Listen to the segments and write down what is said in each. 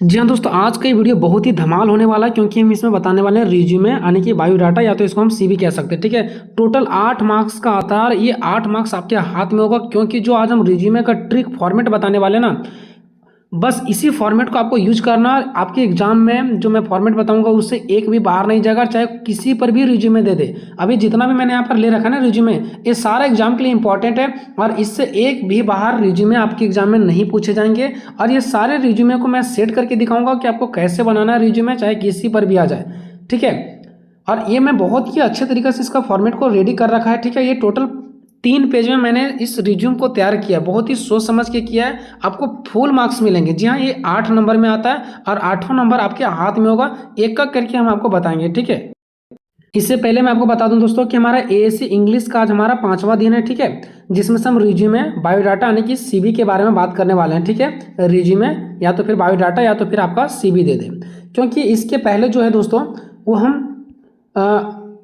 जी हाँ दोस्तों, आज का ये वीडियो बहुत ही धमाल होने वाला है क्योंकि हम इसमें बताने वाले हैं रिज्यूमे यानी कि बायोडाटा या तो इसको हम सीवी कह सकते हैं। ठीक है, टोटल 8 मार्क्स का आता है और ये 8 मार्क्स आपके हाथ में होगा क्योंकि जो आज हम रिज्यूमे का ट्रिक फॉर्मेट बताने वाले हैं ना, बस इसी फॉर्मेट को आपको यूज करना है। आपके एग्जाम में जो मैं फॉर्मेट बताऊंगा उससे एक भी बाहर नहीं जाएगा, चाहे किसी पर भी रिज्यूमे दे दे। अभी जितना भी मैंने यहाँ पर ले रखा है ना रिज्यूमे, ये सारा एग्जाम के लिए इंपॉर्टेंट है और इससे एक भी बाहर रिज्यूमे आपके एग्जाम में नहीं पूछे जाएंगे। और ये सारे रिज्यूमे को मैं सेट करके दिखाऊंगा कि आपको कैसे बनाना है रिज्यूमे, चाहे किसी पर भी आ जाए। ठीक है, और ये मैं बहुत ही अच्छे तरीके से इसका फॉर्मेट को रेडी कर रखा है। ठीक है, ये टोटल 3 पेज में मैंने इस रिज्यूम को तैयार किया, बहुत ही सोच समझ के किया है। आपको फुल मार्क्स मिलेंगे। जी हाँ, ये 8 नंबर में आता है और 8वां नंबर आपके हाथ में होगा। एक एक करके हम आपको बताएंगे। ठीक है, इससे पहले मैं आपको बता दूं दोस्तों कि हमारा एएससी इंग्लिश का आज हमारा 5वां दिन है। ठीक है, जिसमें से हम रिज्यूमे बायोडाटा यानी कि सीवी के बारे में बात करने वाले हैं। ठीक है, रिज्यूमे या तो फिर बायोडाटा या तो फिर आपका सीवी दे दें, क्योंकि इसके पहले जो है दोस्तों वो हम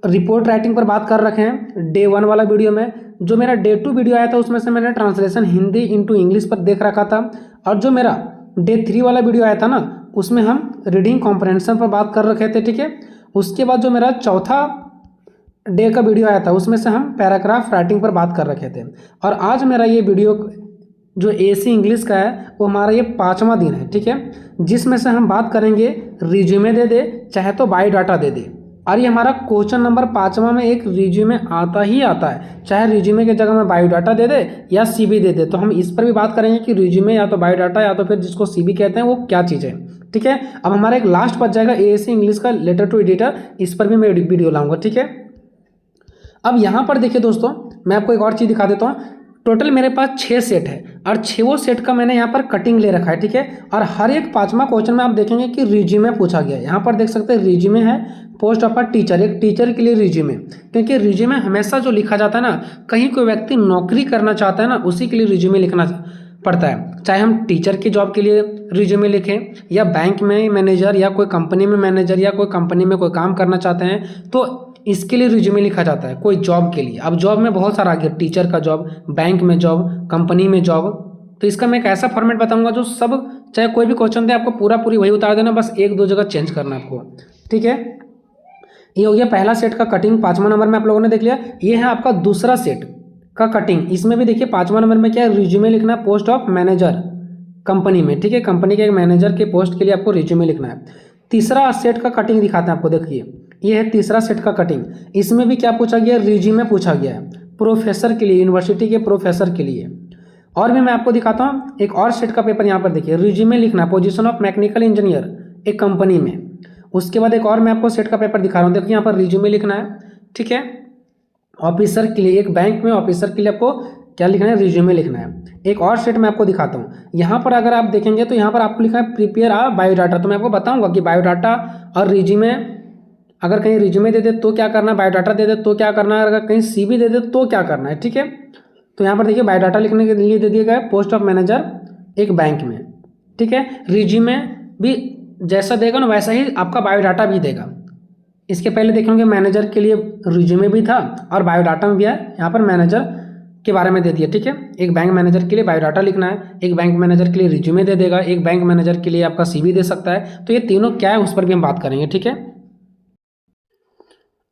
रिपोर्ट राइटिंग पर बात कर रखे हैं डे 1 वाला वीडियो में। जो मेरा डे 2 वीडियो आया था उसमें से मैंने ट्रांसलेशन हिंदी इनटू इंग्लिश पर देख रखा था, और जो मेरा डे 3 वाला वीडियो आया था ना उसमें हम रीडिंग कॉम्प्रहेंशन पर बात कर रखे थे। ठीक है, उसके बाद जो मेरा चौथा डे का वीडियो आया था उसमें से हम पैराग्राफ राइटिंग पर बात कर रखे थे। और आज मेरा ये वीडियो जो एसी इंग्लिश का है वो हमारा ये 5वां दिन है। ठीक है, जिसमें से हम बात करेंगे रिज्यूमे दे दे चाहे तो बायोडाटा दे दे। और ये हमारा क्वेश्चन नंबर 5वां में एक रिज्यूमे आता ही आता है, चाहे रिज्यूमे की जगह में बायोडाटा दे दे या सीवी दे दे। तो हम इस पर भी बात करेंगे कि रिज्यूमे या तो बायोडाटा या तो फिर जिसको सीवी कहते हैं वो क्या चीज़ है। ठीक है, अब हमारा एक लास्ट बच जाएगा एएससी इंग्लिश का लेटर टू एडिटर, इस पर भी मैं वीडियो लाऊंगा। ठीक है, अब यहाँ पर देखिए दोस्तों, मैं आपको एक और चीज़ दिखा देता हूँ। टोटल मेरे पास 6 सेट है और 6 सेट का मैंने यहाँ पर कटिंग ले रखा है। ठीक है, और हर एक 5वां क्वेश्चन में आप देखेंगे कि रिज्यूमे पूछा गया है। यहाँ पर देख सकते हैं रिज्यूमे है पोस्ट ऑफ अ टीचर, एक टीचर के लिए रिज्यूमे, क्योंकि रिज्यूमे हमेशा जो लिखा जाता है ना, कहीं कोई व्यक्ति नौकरी करना चाहता है ना उसी के लिए रिज्यूमे लिखना पड़ता है। चाहे हम टीचर की जॉब के लिए रिज्यूमे लिखें या बैंक में मैनेजर या कोई कंपनी में मैनेजर या कोई कंपनी में कोई काम करना चाहते हैं तो इसके लिए रिज्यूमे लिखा जाता है, कोई जॉब के लिए। अब जॉब में बहुत सारा आ गया, टीचर का जॉब, बैंक में जॉब, कंपनी में जॉब। तो इसका मैं एक ऐसा फॉर्मेट बताऊंगा जो सब, चाहे कोई भी क्वेश्चन दे आपको पूरा पूरी वही उतार देना, बस 1-2 जगह चेंज करना आपको। ठीक है, ये हो गया पहला सेट का कटिंग, 5वां नंबर में आप लोगों ने देख लिया। ये है आपका दूसरा सेट का कटिंग। इसमें भी देखिए 5वां नंबर में क्या है, रिज्यूमे लिखना है पोस्ट ऑफ मैनेजर कंपनी में। ठीक है, कंपनी के एक मैनेजर के पोस्ट के लिए आपको रिज्यूमे लिखना है। तीसरा सेट का कटिंग दिखाते हैं आपको, देखिए ये है तीसरा सेट का कटिंग। इसमें भी क्या पूछा गया, रिज्यूमे पूछा गया है प्रोफेसर के लिए, यूनिवर्सिटी के प्रोफेसर के लिए। और भी मैं आपको दिखाता हूँ एक और सेट का पेपर, यहाँ पर देखिए रिज्यूमे लिखना पोजीशन ऑफ मैकेनिकल इंजीनियर एक कंपनी में। उसके बाद एक और मैं आपको सेट का पेपर दिखा रहा हूँ, देखिए यहाँ पर रिज्यूमे लिखना है। ठीक है, ऑफिसर के लिए, एक बैंक में ऑफिसर के लिए आपको क्या लिखना है, रिज्यूमे लिखना है। एक और सेट मैं आपको दिखाता हूँ, यहाँ पर अगर आप देखेंगे तो यहाँ पर आपको लिखा है प्रिपेयर आ बायोडाटा। तो मैं आपको बताऊंगा कि बायोडाटा और रिज्यूमे, अगर कहीं रिज्यूमे दे दे तो क्या करना है, बायोडाटा दे दे तो क्या करना है, अगर कहीं सीवी दे दे तो क्या करना है। ठीक है, तो यहाँ पर देखिए बायोडाटा लिखने के लिए दे दिया गया है पोस्ट ऑफ मैनेजर एक बैंक में। ठीक है, रिज्यूमे भी जैसा देगा ना वैसा ही आपका बायोडाटा भी देगा। इसके पहले देखेंगे मैनेजर के लिए रिज्यूमे भी था और बायोडाटा में भी है, यहाँ पर मैनेजर के बारे में दे दिया। ठीक है, एक बैंक मैनेजर के लिए बायोडाटा लिखना है, एक बैंक मैनेजर के लिए रिज्यूमे दे देगा, एक बैंक मैनेजर के लिए आपका सीवी दे सकता है। तो ये तीनों क्या है उस पर भी हम बात करेंगे। ठीक है,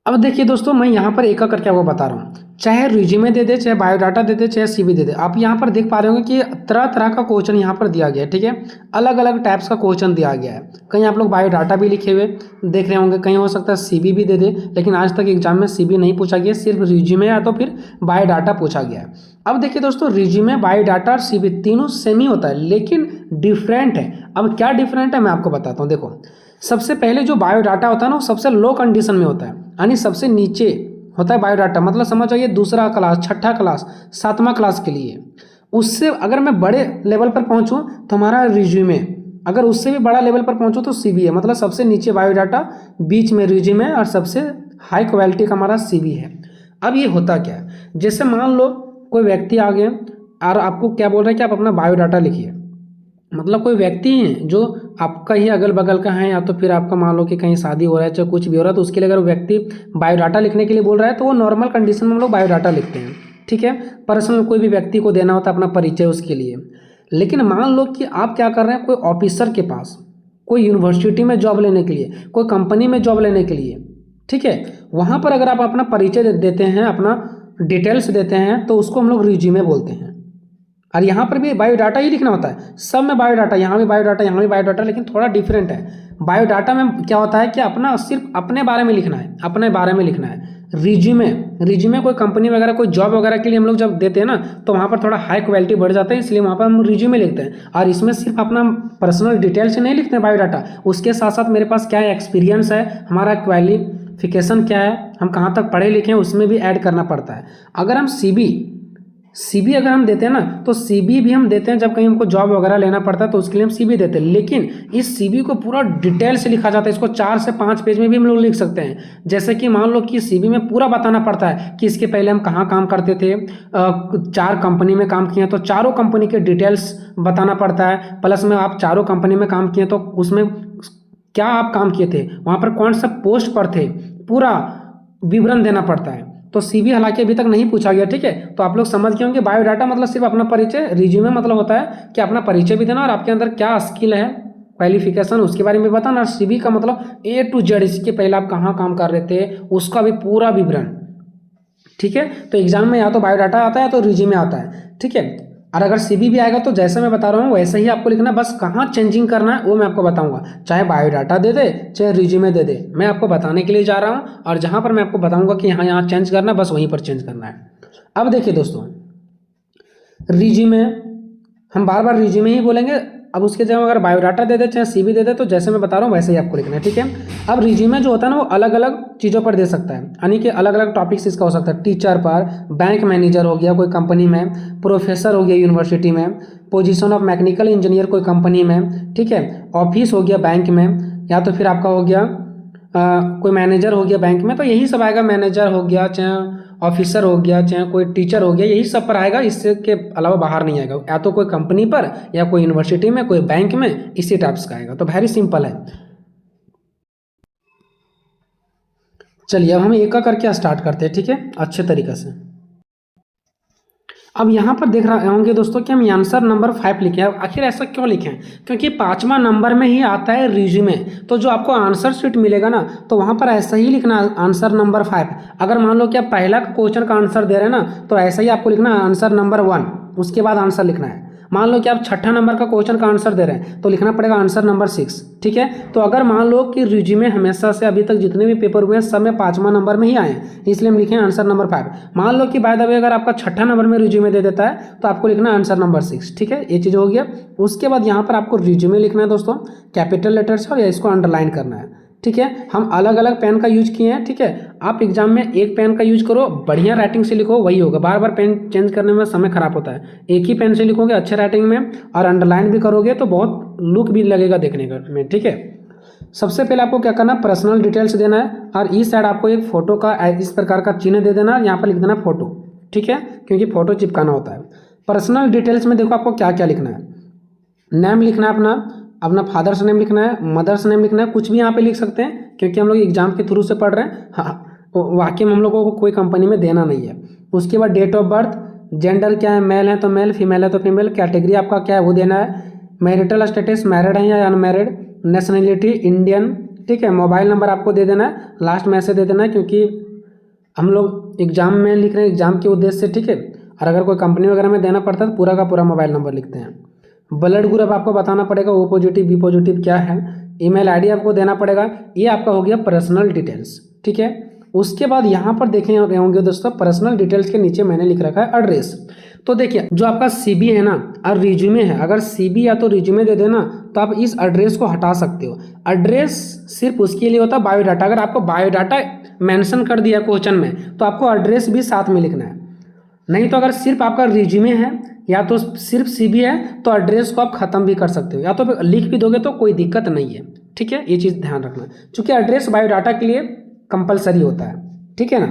अब देखिए दोस्तों, मैं यहाँ पर एक एक करके आपको बता रहा हूँ, चाहे रिज्यूमे दे दे, चाहे बायोडाटा दे दे, चाहे सीवी दे दे। आप यहाँ पर देख पा रहे होंगे कि तरह तरह का क्वेश्चन यहाँ पर दिया गया है। ठीक है, अलग अलग टाइप्स का क्वेश्चन दिया गया है। कहीं आप लोग बायोडाटा भी लिखे हुए देख रहे होंगे, कहीं हो सकता है सीवी भी दे दे, लेकिन आज तक एग्जाम में सीवी नहीं पूछा गया, सिर्फ रिज्यूमे या तो फिर बायोडाटा पूछा गया है। अब देखिए दोस्तों, रिज्यूमे, बायोडाटा और सीवी तीनों सेम ही होता है लेकिन डिफरेंट है। अब क्या डिफरेंट है मैं आपको बताता हूँ। देखो, सबसे पहले जो बायोडाटा होता है ना वो सबसे लो कंडीशन में होता है, यानी सबसे नीचे होता है बायोडाटा। मतलब समझ जाइए दूसरा क्लास, छठा क्लास, 7वां क्लास के लिए। उससे अगर मैं बड़े लेवल पर पहुंचूं तो हमारा रिज्यूमे, अगर उससे भी बड़ा लेवल पर पहुंचूं तो सीवी है। मतलब सबसे नीचे बायोडाटा, बीच में रिज्यूमे और सबसे हाई क्वालिटी का हमारा सीवी है। अब ये होता क्या है, जैसे मान लो कोई व्यक्ति आ गया और आपको क्या बोल रहा है कि आप अपना बायोडाटा लिखिए। मतलब कोई व्यक्ति है जो आपका ही अगल बगल का है, या तो फिर आपका मान लो कि कहीं शादी हो रहा है चाहे कुछ भी हो रहा है, तो उसके लिए अगर व्यक्ति बायोडाटा लिखने के लिए बोल रहा है तो वो नॉर्मल कंडीशन में हम लोग बायोडाटा लिखते हैं। ठीक है, पर्सनल कोई भी व्यक्ति को देना होता है अपना परिचय उसके लिए। लेकिन मान लो कि आप क्या कर रहे हैं, कोई ऑफिसर के पास कोई यूनिवर्सिटी में जॉब लेने के लिए, कोई कंपनी में जॉब लेने के लिए, ठीक है, वहाँ पर अगर आप अपना परिचय देते हैं, अपना डिटेल्स देते हैं, तो उसको हम लोग रिज्यूमे बोलते हैं। और यहाँ पर भी बायोडाटा ही लिखना होता है, सब में बायोडाटा, यहाँ भी बायोडाटा, यहाँ भी बायोडाटा, लेकिन थोड़ा डिफरेंट है। बायोडाटा में क्या होता है कि अपना सिर्फ अपने बारे में लिखना है, अपने बारे में लिखना है। रिज्यूमे कोई कंपनी वगैरह, कोई जॉब वगैरह के लिए हम लोग जब देते हैं ना, तो वहाँ पर थोड़ा हाई क्वालिटी बढ़ जाता है, इसलिए वहाँ पर हम रिज्यूमे लिखते हैं। और इसमें सिर्फ अपना पर्सनल डिटेल्स नहीं लिखते हैं बायोडाटा, उसके साथ साथ मेरे पास क्या एक्सपीरियंस है, हमारा क्वालिफिकेशन क्या है, हम कहाँ तक पढ़े लिखे हैं, उसमें भी ऐड करना पड़ता है। अगर हम सीबी अगर हम देते हैं ना, तो सीबी भी हम देते हैं जब कहीं हमको जॉब वगैरह लेना पड़ता है, तो उसके लिए हम सीबी देते हैं। लेकिन इस सीबी को पूरा डिटेल से लिखा जाता है, इसको 4 से 5 पेज में भी हम लोग लिख सकते हैं। जैसे कि मान लो कि सीबी में पूरा बताना पड़ता है कि इसके पहले हम कहाँ काम करते थे, 4 कंपनी में काम किए तो चारों कंपनी के डिटेल्स बताना पड़ता है। प्लस में आप चारों कंपनी में काम किए तो उसमें क्या आप काम किए थे, वहाँ पर कौन सा पोस्ट पर थे, पूरा विवरण देना पड़ता है। तो सीवी हालांकि अभी तक नहीं पूछा गया, ठीक है। तो आप लोग समझ गए होंगे बायोडाटा मतलब सिर्फ अपना परिचय, रिज्यूमे मतलब होता है कि अपना परिचय भी देना और आपके अंदर क्या स्किल है, क्वालिफिकेशन, उसके बारे में बताना। और सीवी का मतलब A to Z, इसके पहले आप कहाँ काम कर रहे थे उसका भी पूरा विवरण, ठीक है। तो एग्जाम में या तो बायोडाटा आता है या तो रिज्यूमे आता है, ठीक है। और अगर सीवी भी आएगा तो जैसे मैं बता रहा हूँ वैसे ही आपको लिखना, बस कहाँ चेंजिंग करना है वो मैं आपको बताऊंगा। चाहे बायोडाटा दे दे, चाहे रिज्यूमे दे दे, मैं आपको बताने के लिए जा रहा हूँ। और जहाँ पर मैं आपको बताऊंगा कि यहाँ यहाँ चेंज करना है, बस वहीं पर चेंज करना है। अब देखिए दोस्तों, रिज्यूमे हम बार बार रिज्यूमे ही बोलेंगे। अब उसके जगह अगर बायोडाटा दे दे, चाहे सीवी दे दे, तो जैसे मैं बता रहा हूँ वैसे ही आपको लिखना है, ठीक है। अब रिज्यूमे जो होता है ना, वो अलग अलग चीज़ों पर दे सकता है, यानी कि अलग अलग टॉपिक्स इसका हो सकता है। टीचर पर, बैंक मैनेजर हो गया कोई कंपनी में, प्रोफेसर हो गया यूनिवर्सिटी में, पोजीशन ऑफ मैकेनिकल इंजीनियर कोई कंपनी में, ठीक है, ऑफिस हो गया बैंक में, या तो फिर आपका हो गया कोई मैनेजर हो गया बैंक में, तो यही सब आएगा। मैनेजर हो गया, चाहे ऑफिसर हो गया, चाहे कोई टीचर हो गया, यही सब पर आएगा, इससे के अलावा बाहर नहीं आएगा। या तो कोई कंपनी पर, या कोई यूनिवर्सिटी में, कोई बैंक में, इसी टाइप्स का आएगा। तो वेरी सिंपल है। चलिए अब हम एक एक करके स्टार्ट करते हैं, ठीक है, अच्छे तरीके से। अब यहाँ पर देख रहे होंगे दोस्तों कि हम आंसर नंबर 5 लिखे हैं। आखिर ऐसा क्यों लिखे हैं? क्योंकि 5वां नंबर में ही आता है रिज्यूमे। तो जो आपको आंसर शीट मिलेगा ना, तो वहाँ पर ऐसा ही लिखना आंसर नंबर 5। अगर मान लो कि आप पहला क्वेश्चन का आंसर दे रहे हैं ना, तो ऐसा ही आपको लिखना आंसर नंबर 1, उसके बाद आंसर लिखना है। मान लो कि आप 6ठा नंबर का क्वेश्चन का आंसर दे रहे हैं, तो लिखना पड़ेगा आंसर नंबर 6, ठीक है। तो अगर मान लो कि रिज्यूमे हमेशा से अभी तक जितने भी पेपर हुए हैं सब में 5वां नंबर में ही आए हैं, इसलिए हम लिखे आंसर नंबर 5। मान लो कि बाय द वे अगर आपका 6ठा नंबर में रिज्यूमे दे देता है, तो आपको लिखना आंसर नंबर 6, ठीक है। ये चीज़ हो गया। उसके बाद यहाँ पर आपको रिज्यूमे लिखना है दोस्तों कैपिटल लेटर से, और इसको अंडरलाइन करना है, ठीक है। हम अलग अलग पेन का यूज किए हैं, ठीक है। आप एग्जाम में एक पेन का यूज करो, बढ़िया राइटिंग से लिखो, वही होगा। बार बार पेन चेंज करने में समय खराब होता है। एक ही पेन से लिखोगे अच्छे राइटिंग में, और अंडरलाइन भी करोगे तो बहुत लुक भी लगेगा देखने में, ठीक है। सबसे पहले आपको क्या करना, पर्सनल डिटेल्स देना है, और इस साइड आपको एक फोटो का इस प्रकार का चिन्ह दे देना, यहाँ पर लिख देना फोटो, ठीक है, क्योंकि फोटो चिपकाना होता है। पर्सनल डिटेल्स में देखो आपको क्या क्या लिखना है। नेम लिखना है अपना फादर्स नेम लिखना है, मदर्स नेम लिखना है, कुछ भी यहाँ पे लिख सकते हैं, क्योंकि हम लोग एग्जाम के थ्रू से पढ़ रहे हैं। हाँ, वाकई में हम लोगों को कोई कंपनी में देना नहीं है। उसके बाद डेट ऑफ बर्थ, जेंडर क्या है, मेल है तो मेल, फीमेल है तो फीमेल, कैटेगरी आपका क्या है वो देना है, मैरिटल स्टेटस मैरिड है या अनमैरिड, नेशनलिटी इंडियन, ठीक है। मोबाइल नंबर आपको दे देना है, लास्ट में ऐसे दे देना है क्योंकि हम लोग एग्जाम में लिख रहे हैं एग्जाम के उद्देश्य से, ठीक है। और अगर कोई कंपनी वगैरह में देना पड़ता है तो पूरा का पूरा मोबाइल नंबर लिखते हैं। ब्लड ग्रुप आपको बताना पड़ेगा, ओ पॉजिटिव बी पॉजिटिव क्या है, ईमेल आईडी आपको देना पड़ेगा। ये आपका हो गया पर्सनल डिटेल्स, ठीक है। उसके बाद यहाँ पर देखें होंगे दोस्तों, पर्सनल डिटेल्स के नीचे मैंने लिख रखा है एड्रेस। तो देखिए जो आपका सीबी है ना और रिज्यूमे है, अगर सीबी या तो रिज्यूमे दे देना तो आप इस एड्रेस को हटा सकते हो। एड्रेस सिर्फ उसके लिए होता है बायोडाटा। अगर आपको बायोडाटा मेंशन कर दिया क्वेश्चन में तो आपको एड्रेस भी साथ में लिखना है। नहीं तो अगर सिर्फ आपका रिज्यूमे है या तो सिर्फ सीबी है तो एड्रेस को आप खत्म भी कर सकते हो, या तो लिख भी दोगे तो कोई दिक्कत नहीं है, ठीक है। ये चीज़ ध्यान रखना, क्योंकि एड्रेस बायोडाटा के लिए कंपलसरी होता है, ठीक है ना।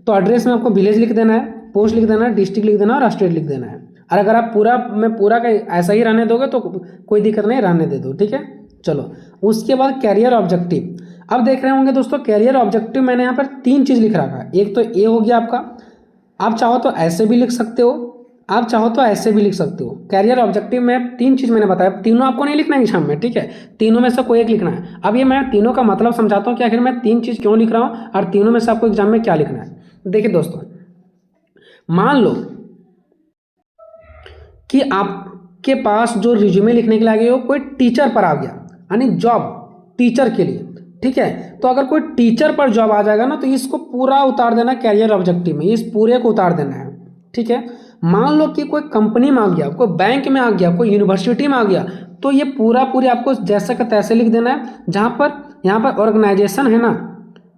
तो एड्रेस में आपको विलेज लिख देना है, पोस्ट लिख देना है, डिस्ट्रिक्ट लिख देना है और स्टेट लिख देना है। और अगर आप पूरा का ऐसा ही रहने दोगे तो कोई दिक्कत नहीं, रहने दे दो, ठीक है। चलो उसके बाद कैरियर ऑब्जेक्टिव। अब देख रहे होंगे दोस्तों कैरियर ऑब्जेक्टिव मैंने यहाँ पर 3 चीज़ लिख रखा है। एक तो ए हो गया आपका, आप चाहो तो ऐसे भी लिख सकते हो, आप चाहो तो ऐसे भी लिख सकते हो। कैरियर ऑब्जेक्टिव में 3 चीज़ मैंने बताया, तीनों आपको नहीं लिखना है एग्जाम में, ठीक है, तीनों में से कोई एक लिखना है। अब ये मैं तीनों का मतलब समझाता हूँ कि आखिर मैं 3 चीज़ क्यों लिख रहा हूँ और तीनों में से आपको एग्जाम में क्या लिखना है। देखिए दोस्तों, मान लो कि आपके पास जो रिज्यूमे लिखने के लिए आ गए हो कोई टीचर पर आ गया, यानी जॉब टीचर के लिए, ठीक है। तो अगर कोई टीचर पर जॉब आ जाएगा ना तो इसको पूरा उतार देना कैरियर ऑब्जेक्टिव में, इस पूरे को उतार देना है, ठीक है। मान लो कि कोई कंपनी में आ गया, कोई बैंक में आ गया, कोई यूनिवर्सिटी में आ गया, तो ये पूरा पूरी आपको जैसे का तैसे लिख देना है। जहाँ पर यहाँ पर ऑर्गेनाइजेशन है ना,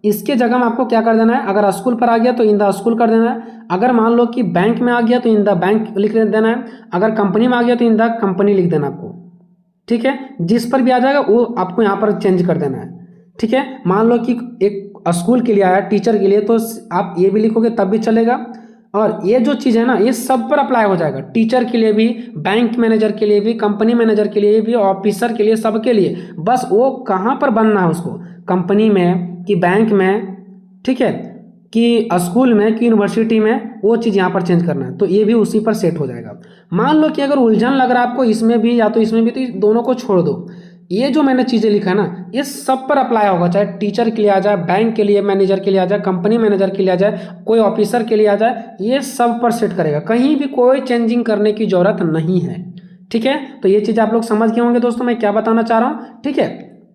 इसके जगह में आपको क्या कर देना है, अगर स्कूल पर आ गया तो इन द स्कूल कर देना है, अगर मान लो कि बैंक में आ गया तो इन द बैंक लिख देना है, अगर कंपनी में आ गया तो इन द कंपनी लिख देना आपको, ठीक है। जिस पर भी आ जाएगा वो आपको यहाँ पर चेंज कर देना है, ठीक है। मान लो कि एक स्कूल के लिए आया, टीचर के लिए, तो आप ये भी लिखोगे तब भी चलेगा। और ये जो चीज़ है ना ये सब पर अप्लाई हो जाएगा, टीचर के लिए भी, बैंक मैनेजर के लिए भी, कंपनी मैनेजर के लिए भी, ऑफिसर के लिए, सबके लिए। बस वो कहाँ पर बनना है उसको, कंपनी में कि बैंक में, ठीक है, कि स्कूल में कि यूनिवर्सिटी में, वो चीज़ यहाँ पर चेंज करना है। तो ये भी उसी पर सेट हो जाएगा। मान लो कि अगर उलझन लग रहा है आपको इसमें भी या तो इसमें भी, तो दोनों को छोड़ दो। ये जो मैंने चीज़ें लिखा है ना ये सब पर अप्लाई होगा, चाहे टीचर के लिए आ जाए, बैंक के लिए मैनेजर के लिए आ जाए, कंपनी मैनेजर के लिए आ जाए, कोई ऑफिसर के लिए आ जाए, ये सब पर सेट करेगा, कहीं भी कोई चेंजिंग करने की जरूरत नहीं है, ठीक है। तो ये चीज़ आप लोग समझ गए होंगे दोस्तों मैं क्या बताना चाह रहा हूँ, ठीक है।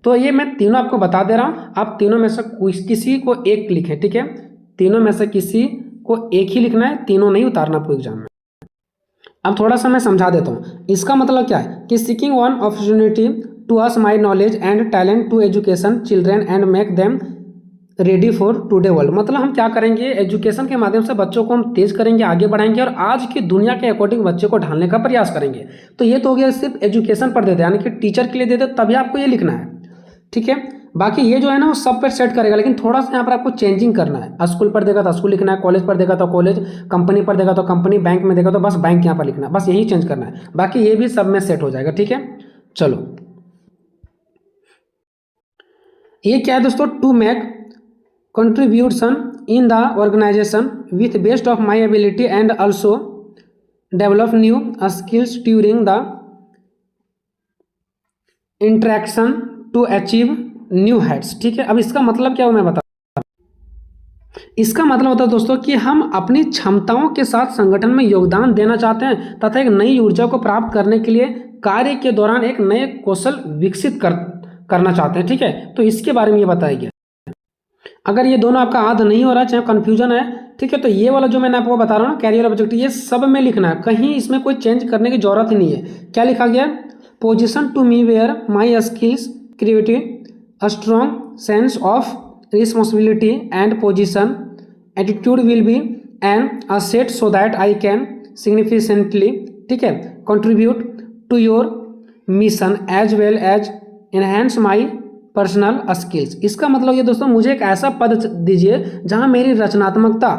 तो ये मैं तीनों आपको बता दे रहा हूँ, आप तीनों में से किसी को एक लिखें, ठीक है। तीनों में से किसी को एक ही लिखना है, तीनों नहीं उतारना आपको एग्जाम में। अब थोड़ा सा मैं समझा देता हूँ, इसका मतलब क्या है कि seeking one opportunity to use my knowledge and talent to education children and make them ready for today world. मतलब हम क्या करेंगे, एजुकेशन के माध्यम से बच्चों को हम तेज करेंगे, आगे बढ़ाएंगे और आज की दुनिया के अकॉर्डिंग बच्चे को ढालने का प्रयास करेंगे। तो ये तो हो गया सिर्फ एजुकेशन पर देते, यानी कि टीचर के लिए देते, तभी आपको ये लिखना है, ठीक है। बाकी ये जो है ना वो सब पर सेट करेगा, लेकिन थोड़ा सा यहाँ पर आपको चेंजिंग करना है। स्कूल पर देगा तो स्कूल लिखना है, कॉलेज पर देगा तो कॉलेज, कंपनी पर देगा तो कंपनी, बैंक में देगा तो बस बैंक यहाँ पर लिखना है, बस यही चेंज करना है। बाकी ये भी सब में सेट हो जाएगा, ठीक है। चलो ये क्या है दोस्तों, to make contribution in the organisation with best of my ability and also develop new skills during the interaction to achieve new heights, ठीक है। अब इसका मतलब क्या हो मैं बता, इसका मतलब होता है दोस्तों कि हम अपनी क्षमताओं के साथ संगठन में योगदान देना चाहते हैं तथा एक नई ऊर्जा को प्राप्त करने के लिए कार्य के दौरान एक नए कौशल विकसित करना चाहते हैं, ठीक है। तो इसके बारे में ये बताया गया। अगर ये दोनों आपका आद नहीं हो रहा है, चाहे कन्फ्यूजन है, ठीक है, तो ये वाला जो मैंने आपको बता रहा हूँ ना कैरियर ऑब्जेक्टिव, ये सब में लिखना है, कहीं इसमें कोई चेंज करने की जरूरत ही नहीं है। क्या लिखा गया, position to me where my skills creative a strong sense of responsibility and position attitude will be an asset so that I can significantly, ठीक है, contribute to your mission as well as enhance my personal skills. इसका मतलब ये दोस्तों, मुझे एक ऐसा पद दीजिए जहां मेरी रचनात्मकता,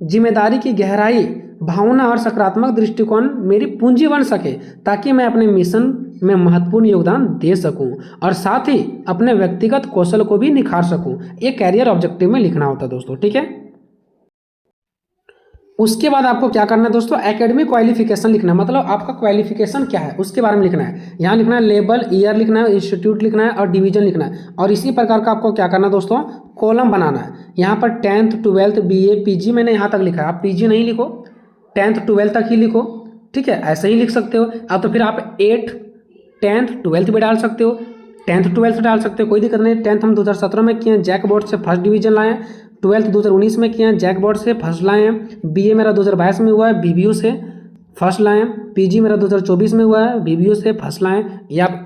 जिम्मेदारी की गहराई, भावना और सकारात्मक दृष्टिकोण मेरी पूंजी बन सके, ताकि मैं अपने मिशन में महत्वपूर्ण योगदान दे सकूं और साथ ही अपने व्यक्तिगत कौशल को भी निखार सकूं। ये कैरियर ऑब्जेक्टिव में लिखना होता है दोस्तों, ठीक है। उसके बाद आपको क्या करना है दोस्तों, एकेडमिक क्वालिफिकेशन लिखना है, मतलब आपका क्वालिफिकेशन क्या है उसके बारे में लिखना है। यहाँ लिखना है लेवल, ईयर लिखना है, इंस्टीट्यूट लिखना है और डिवीजन लिखना है। और इसी प्रकार का आपको क्या करना है दोस्तों, कॉलम बनाना है। यहाँ पर 10th 12th BA PG मैंने यहाँ तक लिखा है, आप PG नहीं लिखो, 10th 12th तक ही लिखो, ठीक है, ऐसे ही लिख सकते हो। अब तो फिर आप 8th 10th 12th भी डाल सकते हो, 10th 12th डाल सकते हो, कोई दिक्कत नहीं। 10th हम 2017 में किए हैं, जैक बोर्ड से फर्स्ट डिवीजन लाए हैं। 12th 2019 में किए हैं, जैक बोर्ड से फर्स्ट लाए हैं। BA मेरा 2022 में हुआ है, BBU से फर्स्ट लाए हैं। PG मेरा 2024 में हुआ है, BBU से फर्स्ट लाए हैं। ये आप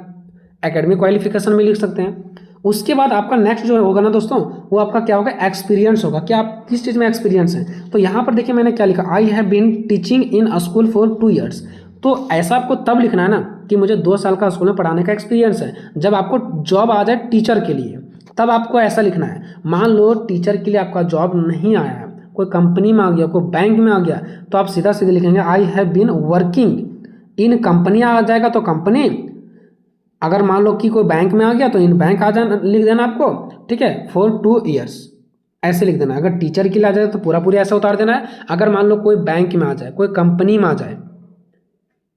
एकेडमिक क्वालिफिकेशन में लिख सकते हैं। उसके बाद आपका नेक्स्ट जो होगा ना दोस्तों, वो आपका क्या होगा, एक्सपीरियंस होगा, कि आप किस चीज़ में एक्सपीरियंस है। तो यहाँ पर देखिए मैंने क्या लिखा, I have been teaching in school for 2 years। तो ऐसा आपको तब लिखना है ना कि मुझे 2 साल का स्कूल में पढ़ाने का एक्सपीरियंस है। जब आपको जॉब आ जाए टीचर के लिए तब आपको ऐसा लिखना है। मान लो टीचर के लिए आपका जॉब नहीं आया है, कोई कंपनी में आ गया, कोई बैंक में आ गया, तो आप सीधा सीधे लिखेंगे I have been working in company आ जाएगा तो कंपनी। अगर मान लो कि कोई बैंक में आ गया तो इन बैंक आ जाना लिख देना आपको, ठीक है, फॉर 2 years ऐसे लिख देना। अगर टीचर के लिए आ जाए तो पूरा पूरी ऐसा उतार देना है। अगर मान लो कोई बैंक में आ जाए, कोई कंपनी में आ जाए,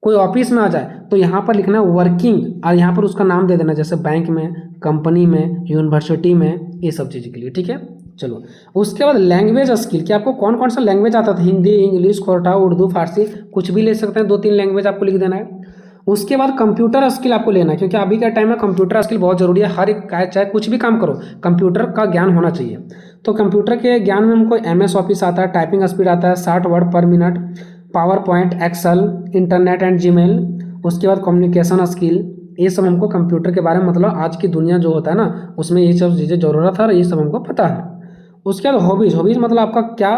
कोई ऑफिस में आ जाए तो यहाँ पर लिखना है वर्किंग और यहाँ पर उसका नाम दे देना, जैसे बैंक में, कंपनी में, यूनिवर्सिटी में, ये सब चीज़ के लिए। ठीक है, चलो उसके बाद लैंग्वेज स्किल, कि आपको कौन कौन सा लैंग्वेज आता था, हिंदी, इंग्लिश, खोरठा, उर्दू, फारसी, कुछ भी ले सकते हैं, 2-3 लैंग्वेज आपको लिख देना है। उसके बाद कंप्यूटर स्किल आपको लेना है, क्योंकि अभी का टाइम में कंप्यूटर स्किल बहुत ज़रूरी है। हर एक चाहे कुछ भी काम करो, कंप्यूटर का ज्ञान होना चाहिए। तो कंप्यूटर के ज्ञान में हमको MS ऑफिस आता है, टाइपिंग स्पीड आता है 60 word per minute, power point, excel, internet and Gmail. उसके बाद कम्युनिकेशन स्किल, ये सब हमको कंप्यूटर के बारे में, मतलब आज की दुनिया जो होता है ना उसमें ये सब चीज़ें ज़रूरत है और ये सब हमको पता है। उसके बाद हॉबीज़ मतलब आपका क्या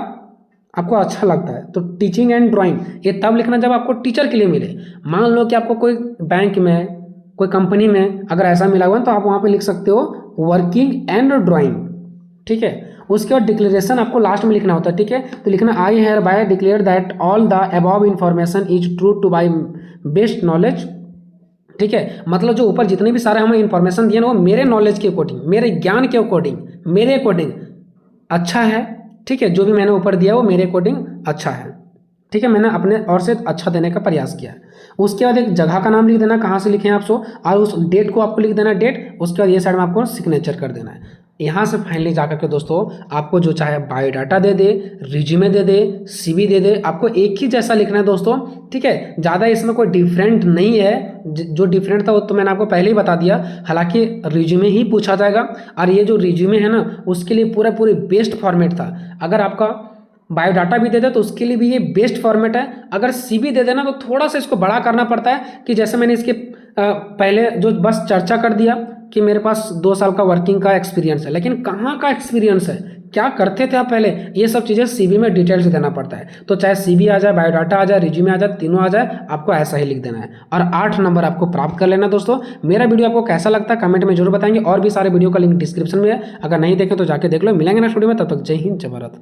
आपको अच्छा लगता है, तो टीचिंग एंड ड्राइंग ये तब लिखना जब आपको टीचर के लिए मिले। मान लो कि आपको कोई बैंक में, कोई कंपनी में अगर ऐसा मिला हुआ है तो आप वहाँ पे लिख सकते हो वर्किंग एंड ड्राइंग। ठीक है, उसके बाद डिक्लेरेशन आपको लास्ट में लिखना होता है। ठीक है, तो लिखना I hereby declare that all the above information is true to my best knowledge. ठीक है, मतलब जो ऊपर जितने भी सारे हमें इंफॉर्मेशन दिए ना वो मेरे नॉलेज के अकॉर्डिंग, मेरे ज्ञान के अकॉर्डिंग, मेरे अकॉर्डिंग अच्छा है। ठीक है, जो भी मैंने ऊपर दिया वो मेरे अकॉर्डिंग अच्छा है। ठीक है, मैंने अपने और से अच्छा देने का प्रयास किया है। उसके बाद एक जगह का नाम लिख देना, कहाँ से लिखे हैं आप सो, और उस डेट को आपको लिख देना डेट। उसके बाद ये साइड में आपको सिग्नेचर कर देना है। यहाँ से फाइनली जाकर के दोस्तों आपको जो चाहे बायोडाटा दे दे, रिज्यूमे दे दे, CV दे दे, आपको एक ही जैसा लिखना है दोस्तों। ठीक है, ज़्यादा इसमें कोई डिफरेंट नहीं है। जो डिफरेंट था वो तो मैंने आपको पहले ही बता दिया। हालांकि रिज्यूमे ही पूछा जाएगा और ये जो रिज्यूमे है ना उसके लिए पूरी बेस्ट फॉर्मेट था। अगर आपका बायोडाटा भी दे दे तो उसके लिए भी ये बेस्ट फॉर्मेट है। अगर CV दे देना तो थोड़ा सा इसको बड़ा करना पड़ता है, कि जैसे मैंने इसके पहले जो बस चर्चा कर दिया कि मेरे पास 2 साल का वर्किंग का एक्सपीरियंस है, लेकिन कहाँ का एक्सपीरियंस है, क्या करते थे आप पहले, ये सब चीज़ें CV में डिटेल से देना पड़ता है। तो चाहे CV आ जाए, बायोडाटा आ जाए, रिज्यूमे आ जाए, तीनों आ जाए, आपको ऐसा ही लिख देना है और 8 नंबर आपको प्राप्त कर लेना। दोस्तों मेरा वीडियो आपको कैसा लगता है कमेंट में जरूर बताएंगे, और भी सारे वीडियो का लिंक डिस्क्रिप्शन में है, अगर नहीं देखें तो जाके देख लो। मिलेंगे नेक्स्ट वीडियो में, तब तक जय हिंद, जय भारत।